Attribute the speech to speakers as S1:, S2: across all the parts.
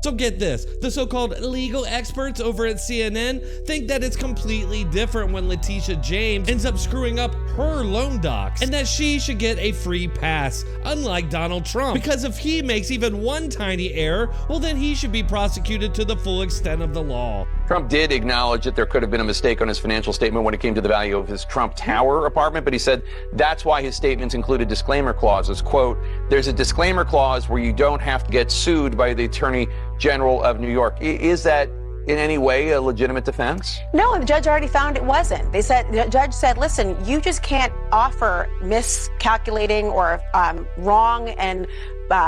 S1: So get this, the so-called legal experts over at CNN think that it's completely different when Letitia James ends up screwing up her loan docs, and that she should get a free pass, unlike Donald Trump, because if he makes even one tiny error, well then he should be prosecuted to the full extent of the law.
S2: Trump did acknowledge that there could have been a mistake on his financial statement when it came to the value of his Trump Tower apartment, but he said that's why his statements included disclaimer clauses. Quote, there's a disclaimer clause where you don't have to get sued by the Attorney General of New York. Is that in any way a legitimate defense?
S3: No, the judge already found it wasn't. The judge said, listen, you just can't offer miscalculating or wrong and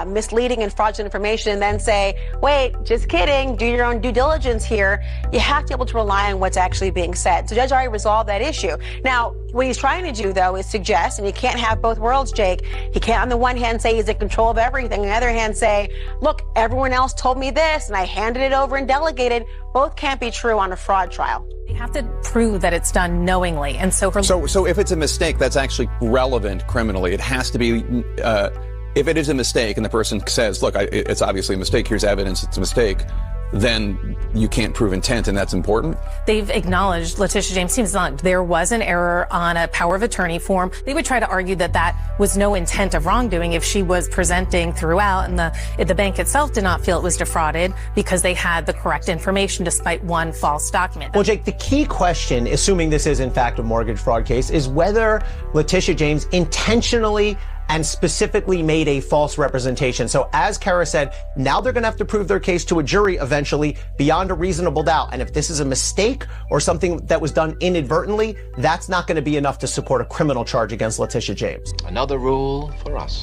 S3: misleading and fraudulent information and then say, wait, just kidding, do your own due diligence here. You have to be able to rely on what's actually being said. So the judge already resolved that issue. Now, what he's trying to do, though, is suggest, and you can't have both worlds, Jake. He can't on the one hand say he's in control of everything, on the other hand say, look, everyone else told me this and I handed it over and delegated. Both can't be true on a fraud trial.
S4: You have to prove that it's done knowingly. And so
S2: if it's a mistake, that's actually relevant criminally. It has to be, if it is a mistake and the person says, look, it's obviously a mistake, here's evidence it's a mistake, then you can't prove intent, and that's important.
S4: They've acknowledged, Letitia James seems not, there was an error on a power of attorney form. They would try to argue that that was no intent of wrongdoing if she was presenting throughout, and the bank itself did not feel it was defrauded because they had the correct information despite one false document.
S5: Well, Jake, the key question, assuming this is in fact a mortgage fraud case, is whether Letitia James intentionally and specifically made a false representation. So as Kara said, now they're going to have to prove their case to a jury eventually beyond a reasonable doubt. And if this is a mistake or something that was done inadvertently, that's not going to be enough to support a criminal charge against Letitia James.
S6: Another rule for us.